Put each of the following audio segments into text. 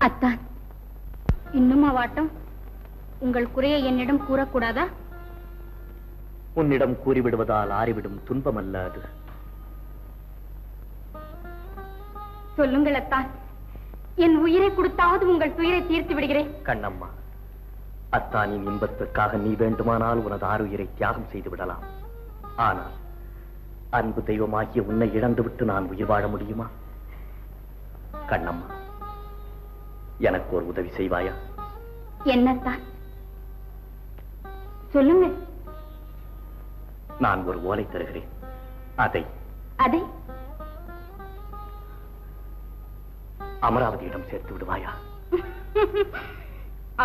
அத்தான், இன்னுமா வாட்டம்? உங்கள் குறையை என்னிடம் கூறக்கூடாதா? உன்னிடம் கூறிவிடுவதால் ஆறிவிடும் துன்பம் அல்ல அது. சொல்லுங்கள் அத்தான், என் உயிரை கொடுத்தாவது உங்கள் துயரை தீர்த்து விடுகிறேன். கண்ணம்மா, அத்தானின் இன்பத்திற்காக நீ வேண்டுமானால் உனது ஆறுயிரை தியாகம் செய்து விடலாம். ஆனால் அன்பு தெய்வமாகிய உன்னை இழந்துவிட்டு நான் உயிர் வாழ முடியுமா? கண்ணம்மா, எனக்கு ஒரு உதவி செய்வாயா? என்னத்தான்? சொல்லுங்கள். நான் ஒரு ஓலை தருகிறேன். அதை அமராவதியிடம் சேர்த்து விடுவாயா?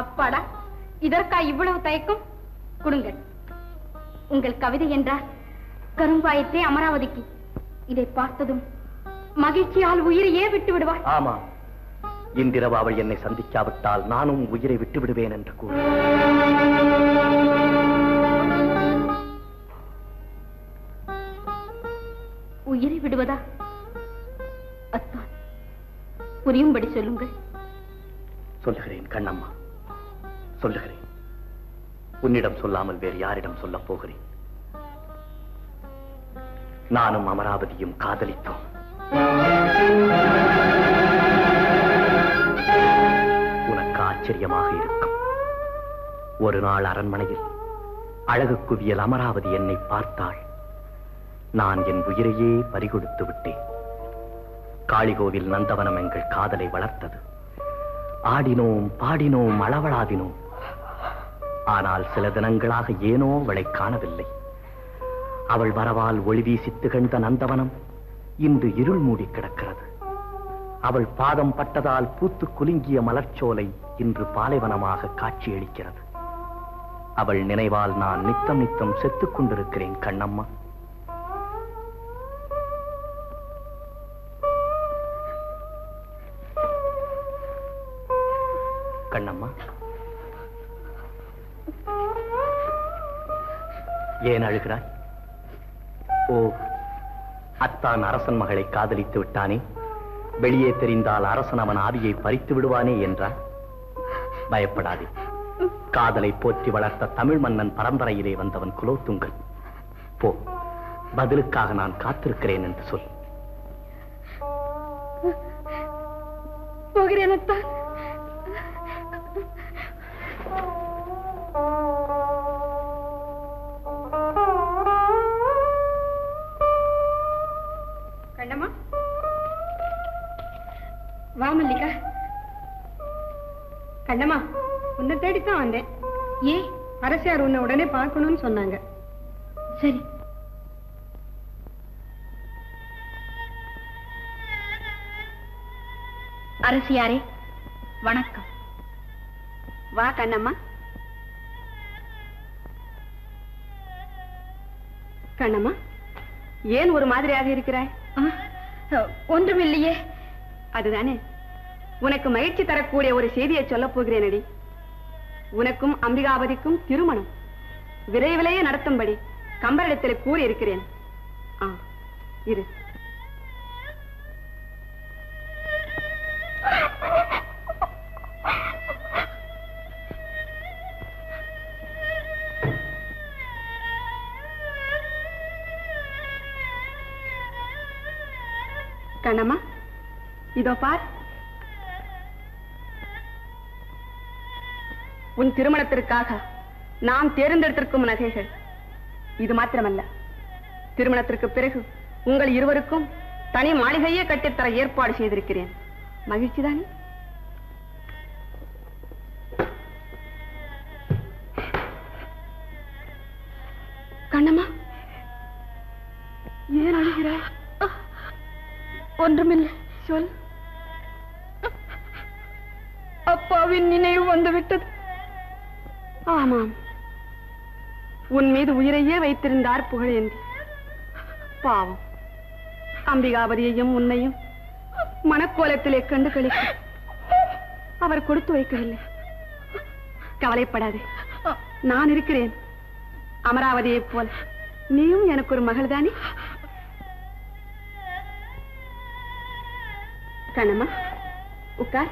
அப்பாடா, இதற்கா இவ்வளவு தயக்கம்? கொடுங்கள். உங்கள் கவிதை என்றால் கரும்பாயத்தே அமராவதிக்கு. இதை பார்த்ததும் மகிழ்ச்சியால் உயிரையே விட்டு விடுவாள். ஆமா, இன்றிரவு அவள் என்னை சந்திக்காவிட்டால் நானும் உயிரை விட்டு விடுவேன் என்று கூறு. உயிரை விடுவதா? அத்தான், புரியும்படி சொல்லுங்கள். சொல்லுகிறேன் கண்ணம்மா, சொல்லுகிறேன். உன்னிடம் சொல்லாமல் வேறு யாரிடம் சொல்லப் போகிறேன்? நானும் அமராவதியும் காதலித்தோம். உனக்கு ஆச்சரியமாக இருக்கும். ஒரு நாள் அரண்மனையில் அழகு குவியல் அமராவதி என்னை பார்த்தாள். நான் என் உயிரையே பறிகொடுத்து விட்டேன். காளிகோவில் நந்தவனம் எங்கள் காதலை வளர்த்தது. ஆடினோம், பாடினோம், அளவளாவினோம். ஆனால் சில தினங்களாக ஏனோ அவளை காணவில்லை. அவள் வரவால் ஒளி வீசி திகழ்ந்த நந்தவனம் இன்று இருள் மூடி கிடக்கிறது. அவள் பாதம் பட்டதால் பூத்து குலுங்கிய மலர்ச்சோலை இன்று பாலைவனமாக காட்சியளிக்கிறது. அவள் நினைவால் நான் நித்தம் நித்தம் செத்துக் கொண்டிருக்கிறேன் கண்ணம்மா. கண்ணம்மா, ஏன் அழுகிறாய்? ஓ, அத்தான் அரசன் மகளை காதலித்து விட்டானே, வெளியே தெரிந்தால் அரசன் அவன் ஆவியை பறித்து விடுவானே என்றார். பயப்படாதே, காதலை போற்றி வளர்த்த தமிழ் மன்னன் பரம்பரையிலே வந்தவன் குலோத்துங்கன். போ, பதிலுக்காக நான் காத்திருக்கிறேன் என்று சொல். போகிறேன் அத்தான். கண்ணம்மா, வா மல்லிகா. கண்ணம்மா, உன்னை தேடித்தான் வந்தேன். ஏன்? அரசியார் உன்னை உடனே பார்க்கணும்னு சொன்னாங்க. சரி. அரசியாரே, வணக்கம். வா கண்ணம்மா. கண்ணம்மா, ஏன் ஒரு மாதிரியாக இருக்கிறாய்? ஒன்றுமில்லையே. அதுதானே, உனக்கு மகிழ்ச்சி தரக்கூடிய ஒரு செய்தியை சொல்லப் போகிறேனடி. உனக்கும் அம்பிகாபதிக்கும் திருமணம் விரைவிலேயே நடத்தும்படி கம்பரிடத்தில் கூறி இருக்கிறேன். இரு. கண்ணம்மா, இதோ பார். உன் திருமணத்திற்காக நாம் தேர்ந்தெடுத்திருக்கும் நகைகள் இது மாத்திரமல்ல, திருமணத்திற்கு பிறகு உங்கள் இருவருக்கும் தனி மாளிகையே கட்டித்தர ஏற்பாடு செய்திருக்கிறேன். மகிழ்ச்சிதானே? கண்ணம்மா, ஏன் அழுகிறாய்? ஒன்றுமில்லை, சொல். அப்பாவின் நினைவு வந்துவிட்டது. ஆமாம், உன் மீது உயிரையே வைத்திருந்தார் புகழேந்தி. பாவம், அம்பிகாபதியையும் உன்னையும் மனக்கோலத்திலே கண்டு கழிக்க அவர் கொடுத்து வைக்கவில்லை. கவலைப்படாதே, நான் இருக்கிறேன். அமராவதியைப் போல நீயும் எனக்கு ஒரு மகள் தானே? கண்ணம்மா, உட்கார்.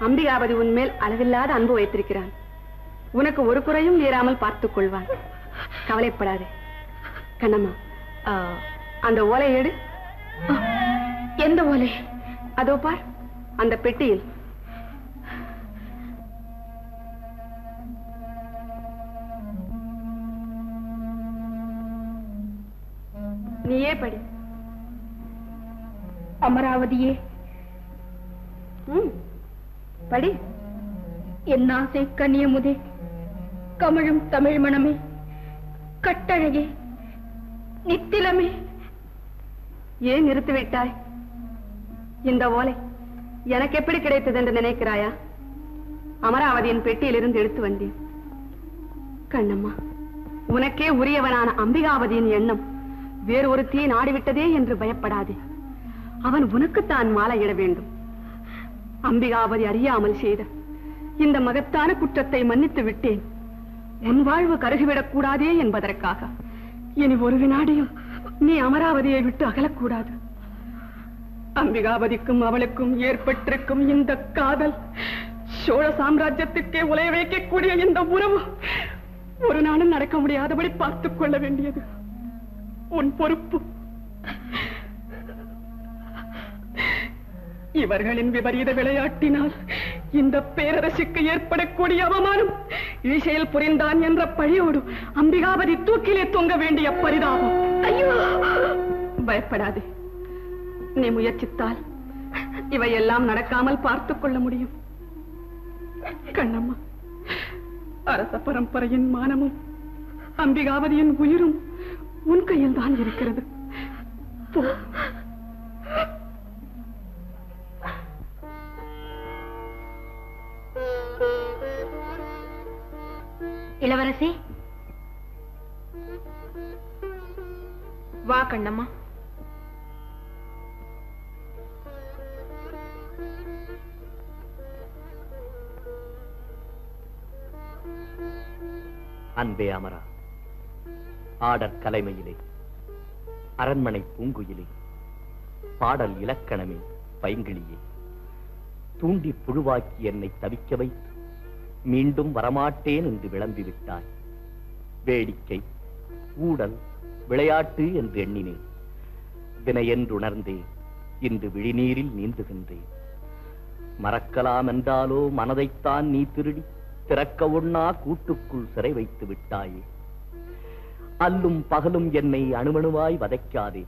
அம்பிகாபதி உன்மேல் அளவில்லாத அன்பு வைத்திருக்கிறான். உனக்கு ஒரு குறையும் நேராமல் பார்த்துக் கொள்வான். கவலைப்படாதே. கண்ணம்மா, அந்த ஓலை எடு. எந்த ஓலை? அதோ பார், அந்த பெட்டியில். நீயே படி. அமராவதியே, படி. என் ஆசை கன்னியமுதே, கமழும் தமிழ் மணமே, கட்டழகே, நித்திலமே. ஏன் நிறுத்திவிட்டாய்? இந்த ஓலை எனக்கு எப்படி கிடைத்தது என்று நினைக்கிறாயா? அமராவதியின் பெட்டியிலிருந்து எடுத்து வந்தேன். கண்ணம்மா, உனக்கே உரியவனான அம்பிகாவதியின் எண்ணம் வேறு ஒரு தீ நாடிவிட்டதே என்று பயப்படாதே. அவன் உனக்குத்தான் மாலையிட வேண்டும். அம்பிகாவதி அறியாமல் செய்த இந்த மகத்தான குற்றத்தை மன்னித்து விட்டேன். உன் வாழ்வு கருகிவிடக் கூடாதே என்பதற்காக. இனி ஒரு வினாடியும் நீ அமராவதியை விட்டு அகலக்கூடாது. அம்பிகாவதிக்கும் அவளுக்கும் ஏற்பட்டிருக்கும் இந்த காதல், சோழ சாம்ராஜ்யத்துக்கே உலைய வைக்கக்கூடிய இந்த உறவு ஒரு நாளும் நடக்க முடியாதபடி பார்த்துக் கொள்ள வேண்டியது உன் பொறுப்பு. இவர்களின் விபரீத விளையாட்டினால் இந்த பேரரசுக்கு ஏற்படக்கூடிய அவமானம், ஈசையில் புரிந்தான் என்ற பழியோடு அம்பிகாவதி தூக்கிலே தொங்க வேண்டிய பரிதாபம். ஐயோ, பயப்படாதே. நீ முயற்சித்தால் இவையெல்லாம் நடக்காமல் பார்த்துக் கொள்ள முடியும். கண்ணம்மா, அரச பரம்பரையின் மானமும் அம்பிகாவதியின் உயிரும் உன் கையில் தான் இருக்கிறது. போ. இளவரசி, வா கண்ணம்மா. அன்பே அமரா, ஆடற் கலைமையிலே, அரண்மனை பூங்குயிலே, பாடல் இலக்கணமே பைங்கிளியே, தூண்டி புழுவாக்கி என்னை தவிக்க வைத்து மீண்டும் வரமாட்டேன் என்று விளம்பிவிட்டாய். வேடிக்கை, ஊடல், விளையாட்டு என்று எண்ணினேன். வினையென்றுணர்ந்தேன். இன்று விழிநீரில் நீந்துகின்றேன். மறக்கலாம் என்றாலோ மனதைத்தான் நீ திருடி திறக்க ஒண்ணா கூட்டுக்குள் சிறை வைத்து விட்டாயே. அல்லும் பகலும் என்னை அணுவணுவாய் வதைக்காதே.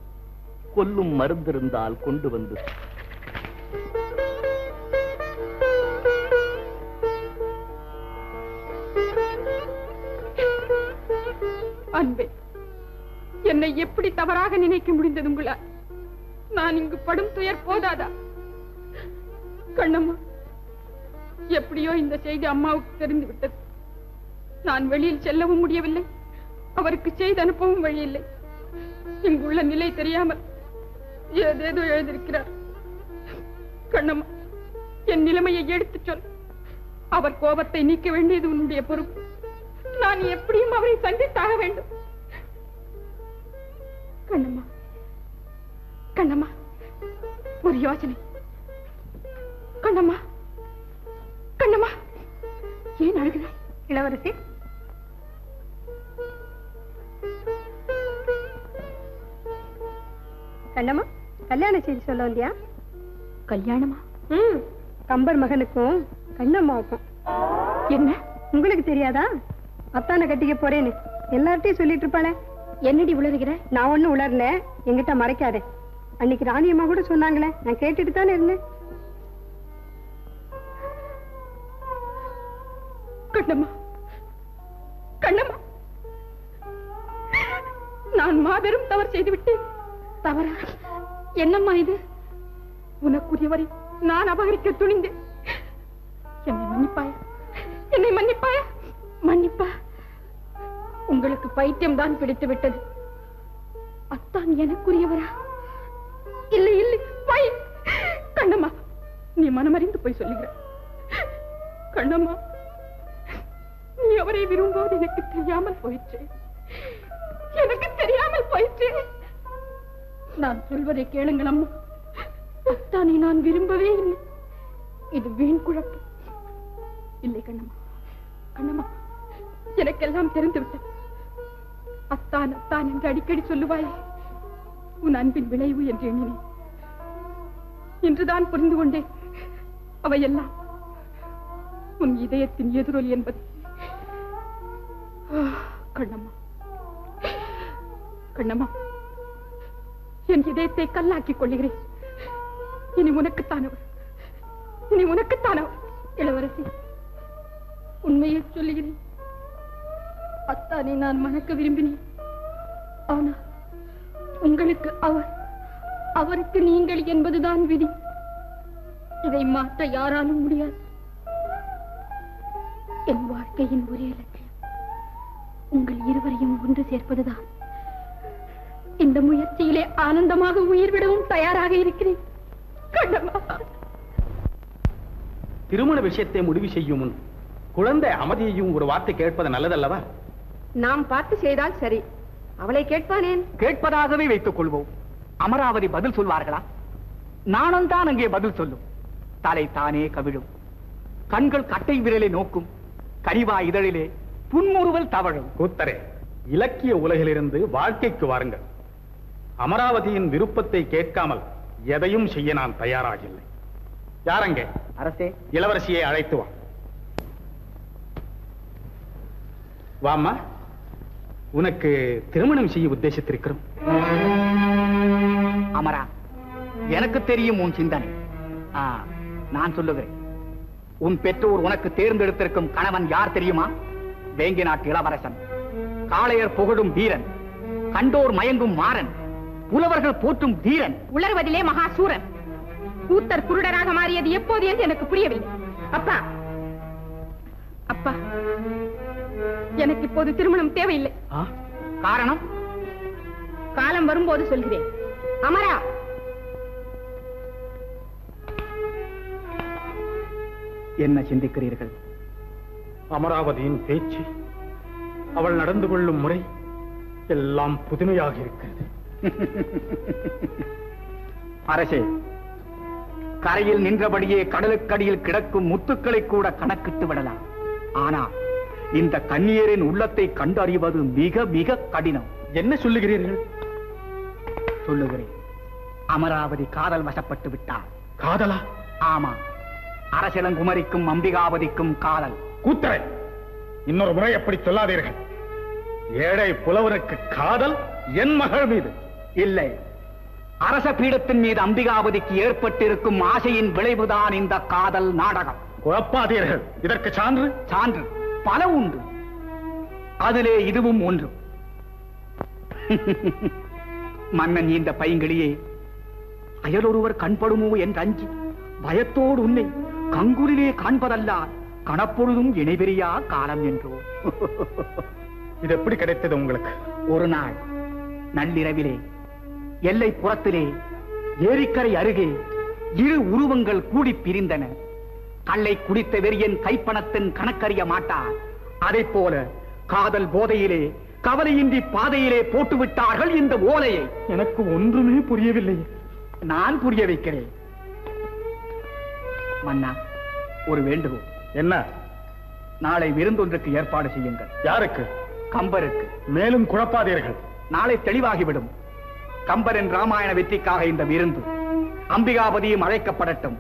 கொல்லும் மருந்திருந்தால் கொண்டு வந்து. அன்பே, என்னை எப்படி தவறாக நினைக்க முடிந்தது உங்களால்? நான் இங்கு படும் துயர் போதாதா? கண்ணம்மா, எப்படியோ இந்த செய்தி அம்மாவுக்கு தெரிந்து விட்டது. நான் வெளியில் செல்லவும் முடியவில்லை, அவருக்கு செய்து அனுப்பவும் வழியில்லை. இங்குள்ள நிலை தெரியாமல் ஏதேதோ எழுதியிருக்கிறார். கண்ணம்மா, என் நிலைமையை எடுத்துச் சொல். அவர் கோபத்தை நீக்க வேண்டியது உன்னுடைய பொறுப்பு. நான் எப்படியும் அவரை சந்தித்தாக வேண்டும். கண்ணம்மா, கண்ணம்மா, ஒரு யோசனை. கண்ணம்மா, கண்ணம்மா, ஏன் அழுகிறாய்? இளவரசி, கண்ணம்மா, கல்யாண செய்தி சொல்ல வந்தியா? கல்யாணமா? கம்பர் மகனுக்கும் கண்ணம்மாவுக்கும். என்ன, உங்களுக்கு தெரியாதா? அத்தானை கட்டிக்க போறேன்னு எல்லார்ட்டையும் சொல்லிட்டு இருப்பாளே. என்னடி உளறுகிற? நான் ஒண்ணு உளர்ல, எங்கிட்ட மறைக்காதே. அன்னைக்கு ராணியம்மா கூட சொன்னாங்களே, நான் கேட்டுட்டு தானே இருந்தேன். கண்ணம்மா, கண்ணம்மா, நான் மாபெரும் தவறு செய்து விட்டேன். தவறா? என்னம்மா இது? உனக்குரியவரை நான் அபகரிக்க துணிந்தேன். என்னை மன்னிப்பாயா? என்னை மன்னிப்பாயா? மன்னிப்பா? உங்களுக்கு பைத்தியம் தான் பிடித்து விட்டது. அத்தான் எனக்குரியவரா? இல்லை இல்லை, போய். கண்ணம்மா, நீ மனமறிந்து போய் சொல்லுகிற. கண்ணம்மா, நீ அவரை விரும்புவது எனக்கு தெரியாமல் போயிற்று. எனக்கு தெரியாமல் போயிற்று. நான் சொல்வதை கேளுங்கள் அம்மா. அத்தானை நான் விரும்பவே இல்லை. இது வீண் குழப்பம். இல்லை கண்ணம்மா, கண்ணம்மா, எனக்கெல்லாம் தெரிந்து விட்டது. அத்தான் அத்தான் என்று அடிக்கடி சொல்லுவாயே, உன் அன்பின் விளைவு என்று எண்ணினேன். இன்றுதான் புரிந்து கொண்டேன், அவையெல்லாம் உன் இதயத்தின் எதிரொலி என்பது. கண்ணம்மா, கண்ணம்மா, என் இதயத்தை கல்லாக்கிக் கொள்ளுகிறேன். இனி உனக்குத்தானவர், இனி உனக்குத்தானவர். இளவரசி, உண்மையை சொல்லுகிறேன். அத்தானை நான் மணக்க விரும்பினேன். ஆனால் உங்களுக்கு அவர், அவருக்கு நீங்கள் என்பதுதான் விதி. இதை மாற்ற யாராலும் முடியாது. என் வாழ்க்கையின் ஒரே லட்சியம் உங்கள் இருவரையும் ஒன்று சேர்ப்பதுதான். இந்த முயற்சியிலே ஆனந்தமாக உயிர் விடவும் தயாராக இருக்கிறேன். திருமண விஷயத்தை முடிவு செய்யும் முன் குழந்தை அமதியையும் ஒரு வார்த்தை கேட்பது நல்லதல்லவா? நாம் பார்த்து செய்தால் சரி. அவளை கேட்பானேன்? கேட்பதாகவே வைத்துக் கொள்வோம். அமராவதி பதில் சொல்வார்களா? நானும் தான் அங்கே பதில் சொல்லும். தலை தானே கவிழும், கண்கள் கட்டை விரலை நோக்கும், கரிவா இதழிலே புன்முறுவல் தவழும். கூத்தரே, இலக்கிய உலகிலிருந்து வாழ்க்கைக்கு வாருங்கள். அமராவதியின் விருப்பத்தை கேட்காமல் எதையும் செய்ய நான் தயாராகில்லை. யாரங்கே? அரசே, இளவரசியை அழைத்து வா. வாம்மா, உனக்கு திருமணம் செய்ய உத்தேசித்திருக்கிறோம். அமரா, எனக்கு தெரியும் உன் சிந்தனை. நான் சொல்லுகிறேன். உன் பெற்றோர் உனக்கு தேர்ந்தெடுத்திருக்கும் கணவன் யார் தெரியுமா? வேங்கி நாட்டு இளவரசன், காளையர் புகழும் வீரன், கண்டோர் மயங்கும் மாறன், புலவர்கள் போற்றும் தீரன், உலர்வதிலே மகாசூரன். கூத்தர் குருடராக மாறியது எப்போது என்று எனக்கு புரியவில்லை. அப்பா, அப்பா, எனக்கு இப்போது திருமணம் தேவையில்லை. காரணம்? காலம் வரும்போது சொல்கிறேன். அமரா, என்ன சிந்திக்கிறீர்கள்? அமராவதியின் பேச்சு, அவள் நடந்து கொள்ளும் முறை எல்லாம் புதுமையாக இருக்கிறது. அரசே, கரையில் நின்றபடியே கடலுக்கடியில் கிடக்கும் முத்துக்களை கூட கணக்கிட்டு விடலாம். ஆனால் இந்த கன்னியரின் உள்ளத்தை கண்டறிவது மிக மிக கடினம். என்ன சொல்லுகிறீர்கள்? சொல்லுகிறேன். அமராவதி காதல் வசப்பட்டு விட்டார். காதலா? ஆமா, அரசிலங்குமரிக்கும் அம்பிகாவதிக்கும் காதல். கூத்தரை, இன்னொரு முறை அப்படி சொல்லாதீர்கள். ஏழை புலவருக்கு காதல் என் மகள் மீது இல்லை. அரச பீடத்தின் மீது அம்பிகாவதிக்கு ஏற்பட்டிருக்கும் ஆசையின் விளைவுதான் இந்த காதல் நாடகம். குழப்பாதீர்கள். இதற்கு சான்று? சான்று பல உண்டு. அதிலே இதுவும் ஒன்று. மன்னன் இந்த பைங்கிளியே, அயலொருவர் கண்படுமோ என்று அஞ்சி பயத்தோடு உன்னை கங்குலிலே காண்பதல்ல கணப்பொழுதும் இணைபெரியா காலம் என்றோ. இது எப்படி கிடைத்தது உங்களுக்கு? ஒரு நாள் நள்ளிரவிலே எல்லை புறத்திலே ஏரிக்கரை அருகே இரு உருவங்கள் கூடி பிரிந்தன. கள்ளை குடித்த வெறியன் கைப்பணத்தின் கணக்கறிய மாட்டார். அதை போல காதல் போதையிலே கவலையின்றி பாதையிலே போட்டுவிட்டார்கள் இந்த ஓலையை. எனக்கு ஒன்றுமே புரியவில்லை. நான் புரிய வைக்கிறேன். மன்னா, ஒரு வேண்டுகோள். என்ன? நாளை விருந்தொன்றுக்கு ஏற்பாடு செய்யுங்கள். யாருக்கு? கம்பருக்கு. மேலும் குழப்பாதீர்கள். நாளை தெளிவாகிவிடும். கம்பரின் ராமாயண வெற்றிக்காக இந்த விருந்து. அம்பிகாவதியும் அழைக்கப்படட்டும்,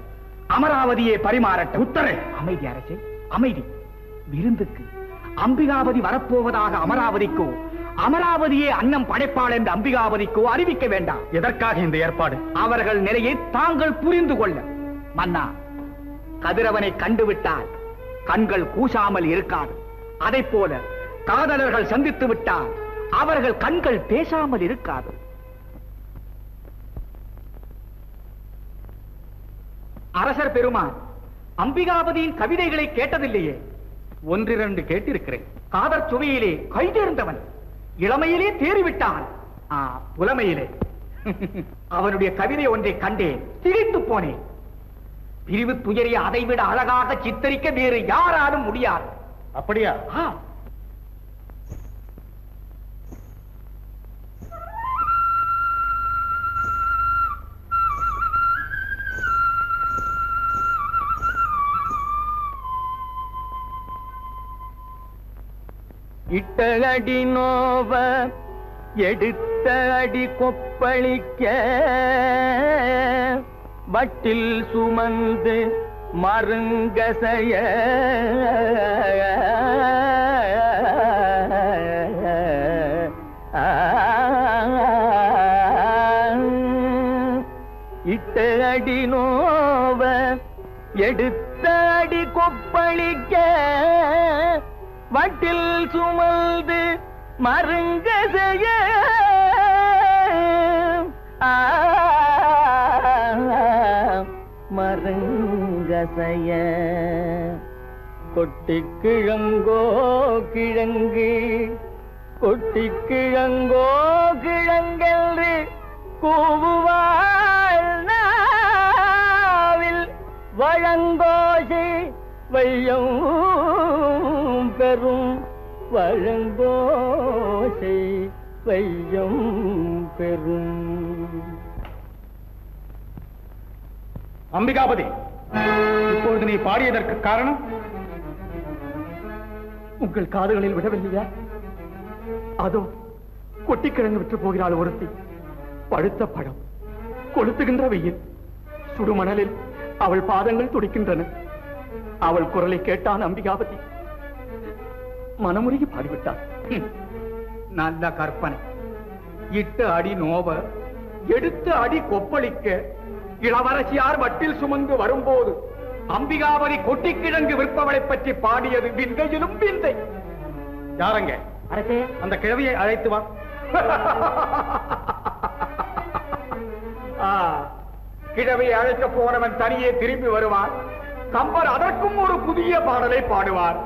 அமராவதியை பரிமாறட்டும். உத்தரே. அமைதி அரசே, அமைதி. விருந்துக்கு அம்பிகாவதி வரப்போவதாக அமராவதிக்கோ, அமராவதியே அன்னம் படைப்பாள் என்று அம்பிகாவதிக்கோ அறிவிக்க வேண்டாம். எதற்காக இந்த ஏற்பாடு? அவர்கள் நிலையை தாங்கள் புரிந்து கொள்ள. மன்னா, கதிரவனை கண்டுவிட்டால் கண்கள் கூசாமல் இருக்காது. அதை போல காதலர்கள் சந்தித்து விட்டால் அவர்கள் கண்கள் பேசாமல் இருக்காது. அரசர் பெருமான் அம்பிகாவதியின் கவிதைகளை கேட்டதில்லையே? ஒன்றிரண்டு கேட்டிருக்கிறேன். காதற் சுவையிலே கைதேர்ந்தவன், இளமையிலே தேறிவிட்டான். புலமையிலே அவனுடைய கவிதை ஒன்றை கண்டேன், திகைத்து போனேன். பிரிவு துயரிய அதைவிட அழகாக சித்தரிக்க வேறு யாராலும் முடியாது. அப்படியா? இட்ட அடி நோவ எடுத்த அடி கொப்பளிக்க வட்டில் சுமந்து மருங்கசைய இட்ட அடி நோவ எடுத்த அடி கொப்பளிக்க வட்டில் சுமந்து மருங்கசைய மருங்கசைய கொட்டி கிழங்கோ கிழங்கு கொட்டி கிழங்கோ கிழங்கென்று கூவுவாள் நாவில் வழங்கோசை வையம் பெறும் வழங்கோசை வையம் பெறும். அம்பிகாபதி, இப்பொழுது நீ பாடியதற்கு காரணம் உங்கள் காதுகளில் விடவில்லையா? அதோ கொட்டிக்கிழங்கு விற்று போகிறாள் ஒருத்தி. பழுத்த பழம், கொளுத்துகின்ற வெயில், சுடுமணலில் அவள் பாதங்கள் துடிக்கின்றன. அவள் குரலை கேட்டான் அம்பிகாபதி. மனமுருகி பாடிவிட்டான். நல்ல கற்பனை. இட்ட அடி நோவ எடுத்த அடி கொப்பளிக்க இளவரசியார் வட்டில் சுமந்து வரும்போது அம்பிகாபதி கொட்டிக்கிழங்கு விற்பவளை பற்றி பாடியது விந்தையிலும் விந்தை. யாரங்க? அரசே, அந்த கிழவியை அழைத்து வா. கிழவியை அழைக்க போனவன் தனியே திரும்பி வருவான். கம்பர் அதற்கும் ஒரு புதிய பாடலை பாடுவார்.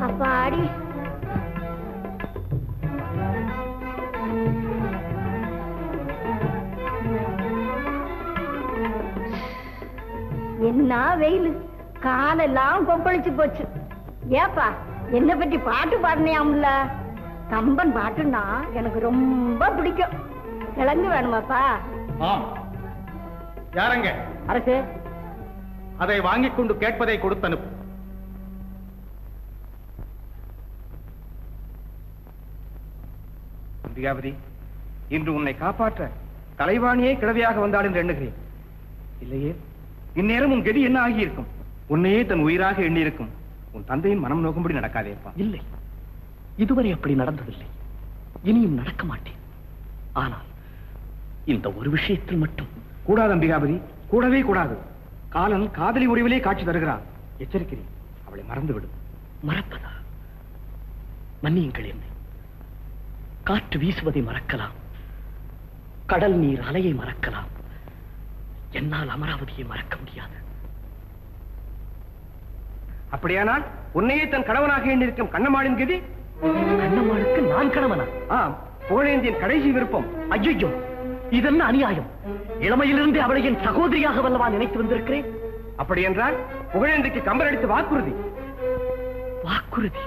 அப்பாடி, என்ன வெயில், காலெல்லாம் கொப்பளிச்சு போச்சு. ஏப்பா, என்ன பற்றி பாட்டு பாடினியாம்ல? கம்பன் பாட்டுன்னா எனக்கு ரொம்ப பிடிக்கும். கிழங்கு வேணுமாப்பா? யாரங்க? அரசே, அதை வாங்கிக் கொண்டு கேட்பதை கொடுத்து அனுப்பு. அம்பிகாபதி, இன்று உன்னை காப்பாற்ற கலைவாணியே கிழவியாக வந்தாள் என்று எண்ணுகிறேன். இல்லையே, இந்நேரம் உன் கதி என்ன ஆகியிருக்கும்? உன்னையே தன் உயிராக எண்ணியிருக்கும் உன் தந்தையின் மனம் நோக்கும்படி நடக்காதேப்பா. இல்லை, இதுவரை அப்படி நடந்ததில்லை, இனியும் நடக்க மாட்டேன். ஆனால் இந்த ஒரு விஷயத்தில் மட்டும் கூடாது அம்பிகாபதி, கூடவே கூடாது. காலன் காதலி உரிவிலே காட்சி தருகிறான். எச்சரிக்கிறேன், அவளை மறந்துவிடும். மறப்பதா? மன்னியுங்கள் என்னை. காற்று வீசுவதை மறக்கலாம், கடல் நீர் அலையை மறக்கலாம், என்னால் அமராவதியை மறக்க முடியாது. அப்படியானால் உன்னையே தன் கணவனாக எண்ணிருக்கும் கண்ணம்மாளின் கதி? கண்ணம்மாளுக்கு நான் கணவனா? ஆம், புகழேந்தியின் கடைசி விருப்பம். ஐயோ, இதென்ன அநியாயம்! இளமையிலிருந்து அவளை என் சகோதரியாக வல்லவா நினைத்து வந்திருக்கிறேன். அப்படி என்றால் புகழேந்திக்கு கம்பர் அளித்த வாக்குறுதி. வாக்குறுதி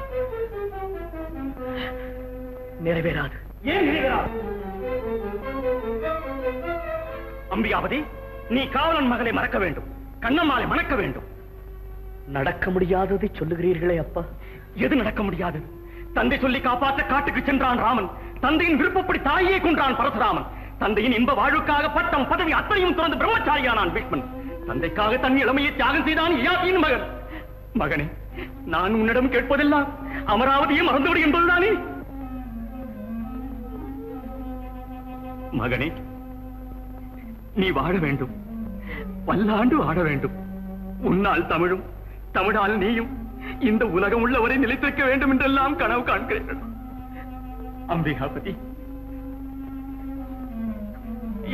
நிறைவேறாது. ஏன் நிறைவேறாது? அம்பிகாபதி, நீ காவலன் மகளை மறக்க வேண்டும், கண்ணம்மாளை மணக்க வேண்டும். நடக்க முடியாததை சொல்லுகிறீர்களே அப்பா. எது நடக்க முடியாது? தந்தை சொல்லி காப்பாற்ற காட்டுக்கு சென்றான் ராமன். தந்தையின் விருப்பப்படி தாயே கொன்றான் பரசுராமன். தந்தையின் இன்ப வாழ்வுக்காக பட்டம் பதவி அத்தனையும் துறந்து பிரம்மச்சாரியானான் பீஷ்மன். தந்தைக்காக தன் இளமையை தியாகம் செய்தான் யயாதியின் மகன். மகனே, நான் உன்னிடம் கேட்பதெல்லாம் அமராவதியை மறந்துவிடு என்பதுதானே? மகனே, நீ வாழ வேண்டும், பல்லாண்டு வாழ வேண்டும். உன்னால் தமிழும், தமிழால் நீயும் இந்த உலகம் உள்ளவரை நிலைத்திருக்க வேண்டும் என்றெல்லாம் கனவு காண்கிறேன். அம்பிகாபதி,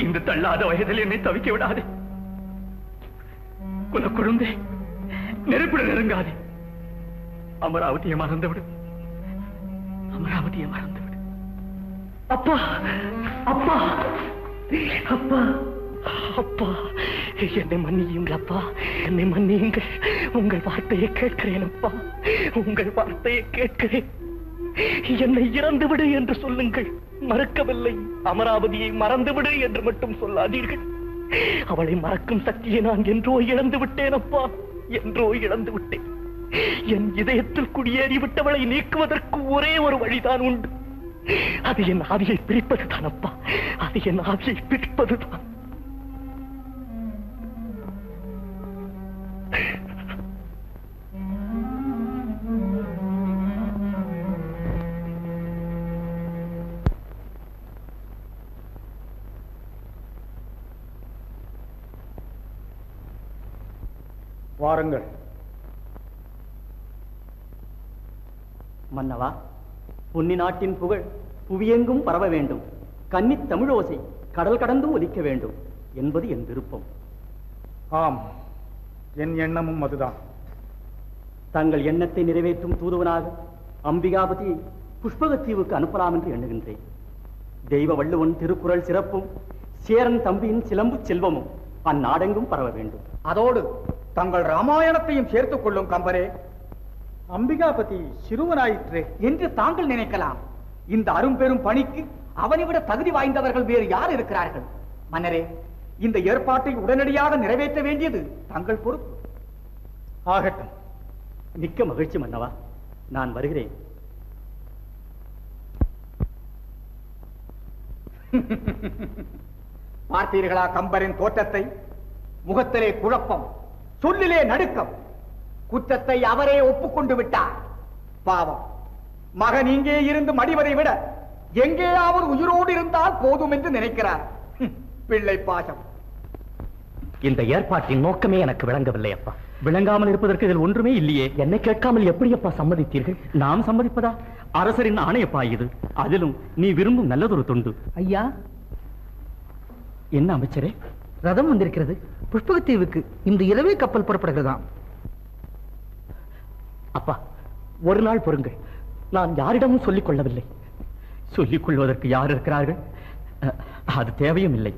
இந்த தள்ளாத வயதில் என்னை தவிக்க விடாதே. குலக்குழுந்தே, நெருப்பிட நெருங்காதே. அமராவதியை மறந்துவிடு, அமராவதியை மறந்துவிடு. அப்பா, அப்பா, அப்பா, அப்பா, என்னை மன்னியுங்கள் அப்பா, என்னை மன்னியுங்கள். உங்கள் வார்த்தையை கேட்கிறேன் அப்பா, உங்கள் வார்த்தையை கேட்கிறேன். என்னை இறந்துவிடு என்று சொல்லுங்கள், மறக்கவில்லை. அமராவதியை மறந்துவிடு என்று மட்டும் சொல்லாதீர்கள். அவளை மறக்கும் சக்தியை நான் என்றோ இழந்து விட்டேன் அப்பா, என்றோ இழந்து விட்டேன். என் இதயத்தில் குடியேறி விட்டவளை நீக்குவதற்கு ஒரே ஒரு வழிதான் உண்டு. அது என் ஆவியை பிரிப்பதுதான் அப்பா, அது என் ஆவியை பிரிப்பதுதான். வாருங்கள். மன்னவா, பொன்னி நாட்டின் புகழ் புவியெங்கும் பரவ வேண்டும், கன்னித் தமிழோசை கடல் கடந்தும் ஒலிக்க வேண்டும் என்பது என் விருப்பம். ஆம், என் எண்ணமும் அதுதான். தங்கள் எண்ணத்தை நிறைவேற்றும் தூதுவனாக அம்பிகாபதியை புஷ்பகத்தீவுக்கு அனுப்பலாம் என்று எண்ணுகின்றேன். தெய்வ வள்ளுவன் திருக்குறள் சிறப்பும் சேரன் தம்பியின் சிலம்பு செல்வமும் அந்நாடெங்கும் பரவ வேண்டும். அதோடு தங்கள் ராமாயணத்தையும் சேர்த்துக் கொள்ளும் கம்பரே. அம்பிகாபதி சிறுவனாயிற்றே என்று தாங்கள் நினைக்கலாம். இந்த அரும்பெரும் பணிக்கு அவனை விட தகுதி வாய்ந்தவர்கள் வேறு யார் இருக்கிறார்கள்? மன்னரே, இந்த ஏற்பாட்டை உடனடியாக நிறைவேற்ற வேண்டியது தங்கள் பொறுப்பு. ஆகட்டும். மிக்க மகிழ்ச்சி மன்னவா, நான் வருகிறேன். பார்த்தீர்களா கம்பரின் தோற்றத்தை? முகத்திலே குழப்பம், சொல்லிலே நடுக்கம். குற்றத்தை அவரே ஒப்புக்கொண்டு விட்டார். பாவம், மகன் இங்கே இருந்து மடிவதை விட எங்கேயாவது உயிரோடு இருந்தால் போதும் என்று நினைக்கிறார். பிள்ளை பாசம். இந்த ஏற்பாட்டின் நோக்கமே எனக்கு விளங்கவில்லை அப்பா. விளங்காமல் இருப்பதற்கு இதில் ஒன்றுமே இல்லையே. என்னை கேட்காமல் எப்படி அப்பா சம்மதித்தீர்கள்? நாம் சம்மதிப்பதா? அரசரின் ஆணையப்பா இது. அதிலும் நீ விரும்பும் நல்லதொரு தொண்டு. ஐயா, என்ன அமைச்சரே? ரதம் வந்திருக்கிறது. புஷ்பகத்தீவுக்கு இன்று இரவே கப்பல் புறப்படுகிறதாம். அப்பா, ஒரு நாள் பொறுங்கள். நான் யாரிடமும் சொல்லிக் கொள்ளவில்லை. சொல்லிக் கொள்வதற்கு யார் இருக்கிறார்கள்? அது தேவையும் இல்லை.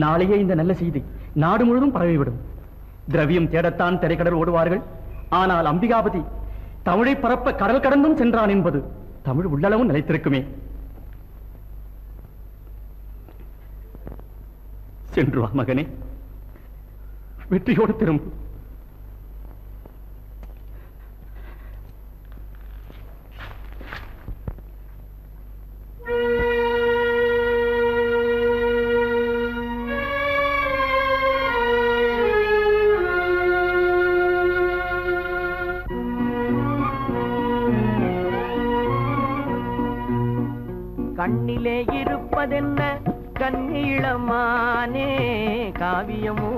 நாளையே இந்த நல்ல செய்தி நாடு முழுவதும் பரவிவிடும். திரவியம் தேடத்தான் திரைக்கடல் ஓடுவார்கள். ஆனால் அம்பிகாபதி தமிழை பரப்ப கடல் கடந்தும் சென்றான் என்பது தமிழ் உள்ளளவும் நிலைத்திருக்குமே. சென்று வா மகனே, வெற்றியோடு திரும்பு. கண்ணிலே இருப்பதென்ன கண்ணீளமானே, காவியமோ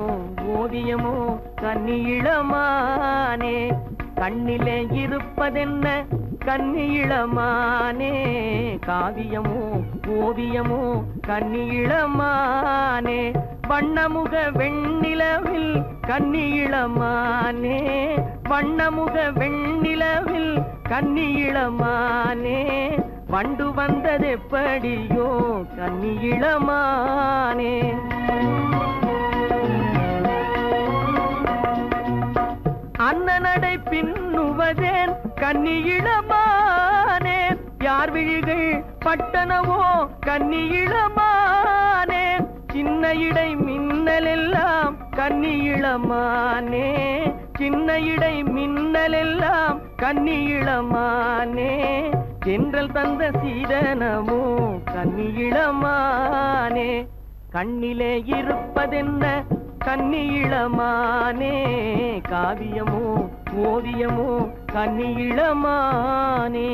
ஓவியமோ கண்ணீளமானே. கண்ணிலே இருப்பதென்ன கண்ணீளமானே, காவியமோ ஓவியமோ கண்ணீளமானே. வண்ணமுக வெண்ணிலவில் கண்ணீளமானே, வண்ணமுக வெண்ணிலவில் கண்ணீளமானே. வண்டு வந்ததெப்படியோ கண்ணீளமானே. அன்னநடை பின்னுவதேன் கண்ணீளமானே. யார் விழிகள் பட்டனவோ கண்ணீளமானே. சின்ன இடை மின்னலெல்லாம் கண்ணீளமானே, சின்ன இடை மின்னலெல்லாம் கண்ணீளமானே. தென்றல் தந்த சீதனமோ கண்ணீளமானே. கண்ணிலே இருப்பதென்ன கண்ணீளமானே, காவியமோ ஓவியமோ கண்ணீளமானே.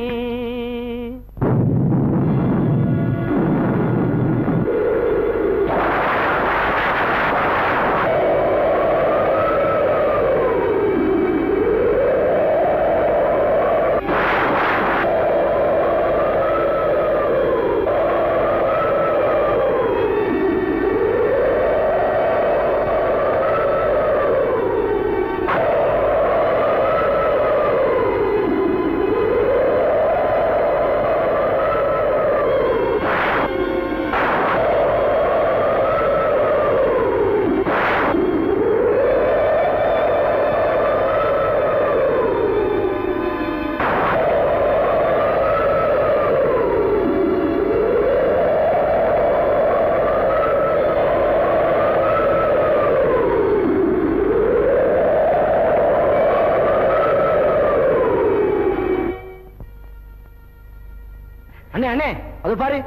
அது பாரு.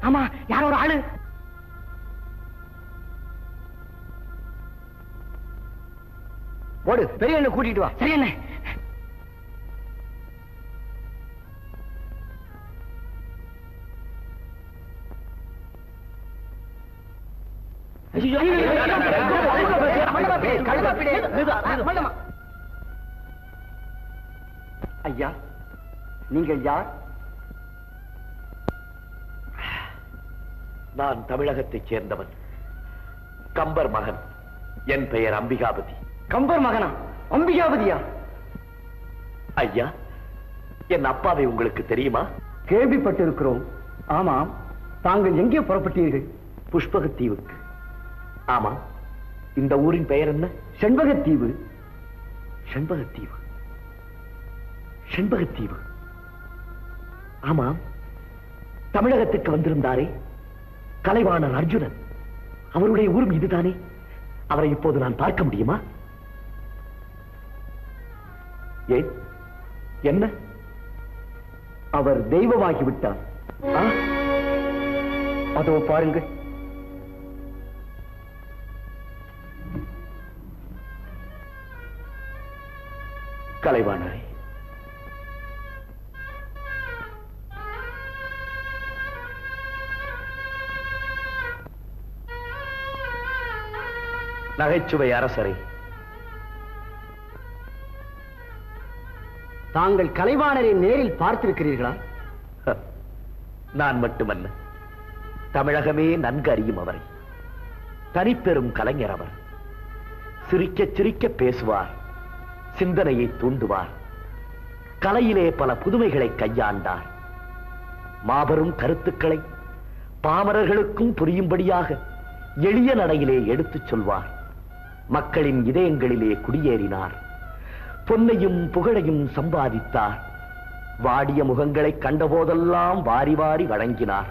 ஆமா, யாரோ ஒரு ஆளு. ஓடு, பெரிய அண்ணன் கூட்டிட்டு வா. சரி அண்ணே. ஐயா, நீங்கள் யார்? நான் தமிழகத்தைச் சேர்ந்தவன், கம்பர் மகன். என் பெயர் அம்பிகாபதி. கம்பர் மகனா? அம்பிகாபதியா? ஐயா, என் அப்பாவை உங்களுக்கு தெரியுமா? கேள்விப்பட்டிருக்கிறோம். ஆமாம், தாங்கள் எங்கே புறப்பட்டீர்கள்? புஷ்பகத்தீவுக்கு. ஆமா, இந்த ஊரின் பெயர் என்ன? செண்பகத்தீவு. செண்பகத்தீவு. செண்பகத்தீவு. ஆமாம், தமிழகத்துக்கு வந்திருந்தாரே கலைவாணர் அர்ஜுனன், அவருடைய ஊரும் இதுதானே? அவரை இப்போது நான் பார்க்க முடியுமா? ஏன், என்ன? அவர் தெய்வமாகிவிட்டார். அதோ பாருங்கள். கலைவாணரே, நகைச்சுவை அரசரே, தாங்கள் கலைவாணரை நேரில் பார்த்திருக்கிறீர்களா? நான் மட்டுமல்ல, தமிழகமே நன்கு அறியும் அவரை. தனிப்பெரும் கலைஞர் அவர். சிரிக்க சிரிக்க பேசுவார், சிந்தனையை தூண்டுவார், கலையிலே பல புதுமைகளை கையாண்டார். மாபெரும் கருத்துக்களை பாமரர்களுக்கும் புரியும்படியாக எளிய நடையிலே எடுத்துச் சொல்வார். மக்களின் இதயங்களிலே குடியேறினார். பொன்னையும் புகழையும் சம்பாதித்தார். வாடிய முகங்களை கண்டபோதெல்லாம் வாரி வாரி வழங்கினார்.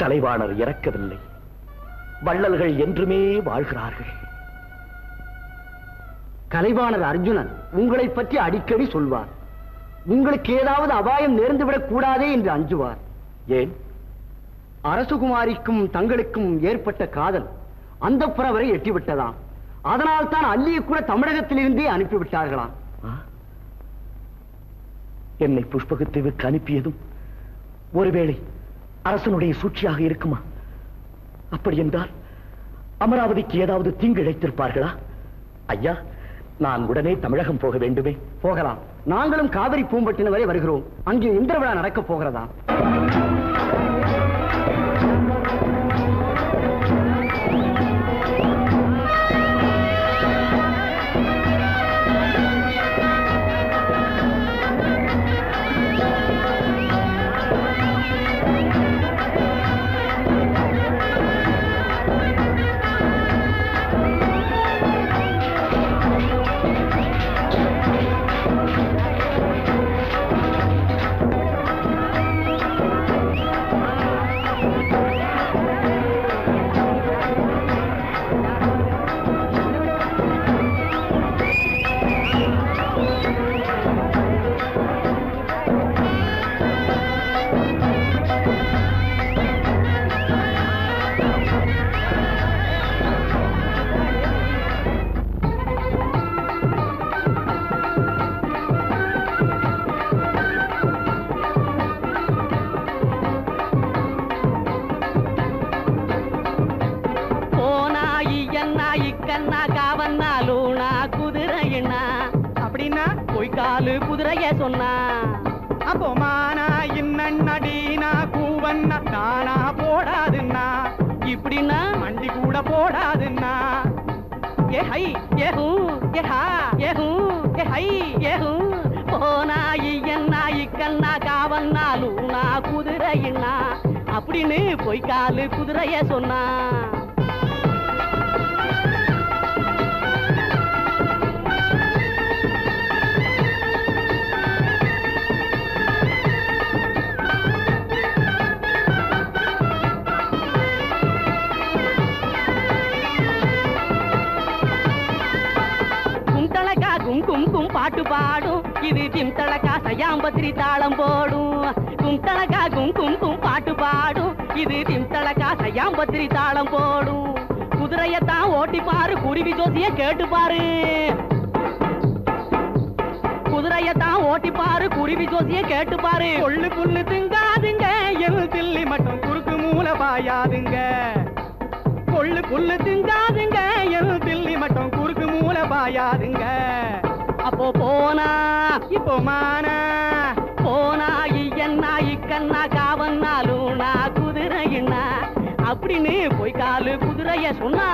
கலைவாணர் இறக்கவில்லை, வள்ளல்கள் என்றுமே வாழ்கிறார்கள். கலைவாணர் அர்ஜுனன் உங்களை பற்றி அடிக்கடி சொல்வார். உங்களுக்கு ஏதாவது அபாயம் நேர்ந்துவிடக் கூடாதே என்று அஞ்சுவார். ஏன்? அரசுகுமாரிக்கும் தங்களுக்கும் ஏற்பட்ட காதல் அந்தப்புற வரை எட்டிவிட்டதாம். அதனால் தான் அல்லியை கூட தமிழகத்திலிருந்தே அனுப்பிவிட்டார்களாம். என்னை புஷ்பகத்தீவுக்கு அனுப்பியதும் ஒருவேளை அரசனுடைய சூழ்ச்சியாக இருக்குமா? அப்படி என்றால் அமராவதிக்கு ஏதாவது தீங்கு இழைத்திருப்பார்களா? ஐயா, நான் உடனே தமிழகம் போக வேண்டுமே. போகலாம். நாங்களும் காவிரி பூம்பட்டினம் வரை வருகிறோம். அங்கே இந்திர விழா நடக்கப் போகிறதா? குதிரைய சொன்னா அப்போ மானா இன்னடினா கூவன்னா நானா போடாதுன்னா இப்படின்னா மண்டி கூட போடாதுன்னா ஏ ஹை ஏ ஹூ ஏ ஹா ஏ ஹூ ஏ ஹை ஏ ஹூ போனாயி என்னாயி கண்ணா காவன்னா லூனா குதிரையின்னா அப்படின்னு பொய்க்காலு குதிரைய சொன்னா. கும் கும் பாட்டு பாடும் இது திம் தளக்கா சயாம்பத்திரி தாளம் போடும் குந்தளக்கா கும் கும் கும் பாட்டு பாடும் இது திம்தளக்கா சையாம்பத்திரி தாளம் போடும் குதிரையத்தான் ஓட்டி பாரு குருவி ஜோசிய கேட்டு பாரு குதிரையத்தான் ஓட்டி பாரு குருவி ஜோசிய கேட்டு பாரு கொள்ளு புல்லு திங்காதுங்க என் தில்லி மட்டும் குறுக்கு மூல பாயாதுங்க கொள்ளு புல்லு திங்காதுங்க என் தில்லி மட்டும் குறுக்கு மூல பாயாதுங்க அப்போ போனா இப்போ மானா போனா என்ன இக்கண்ணா காவன்னாலும் நான் குதிரையின்னா அப்படின்னு பொய்க்காலு குதிரைய சொன்னா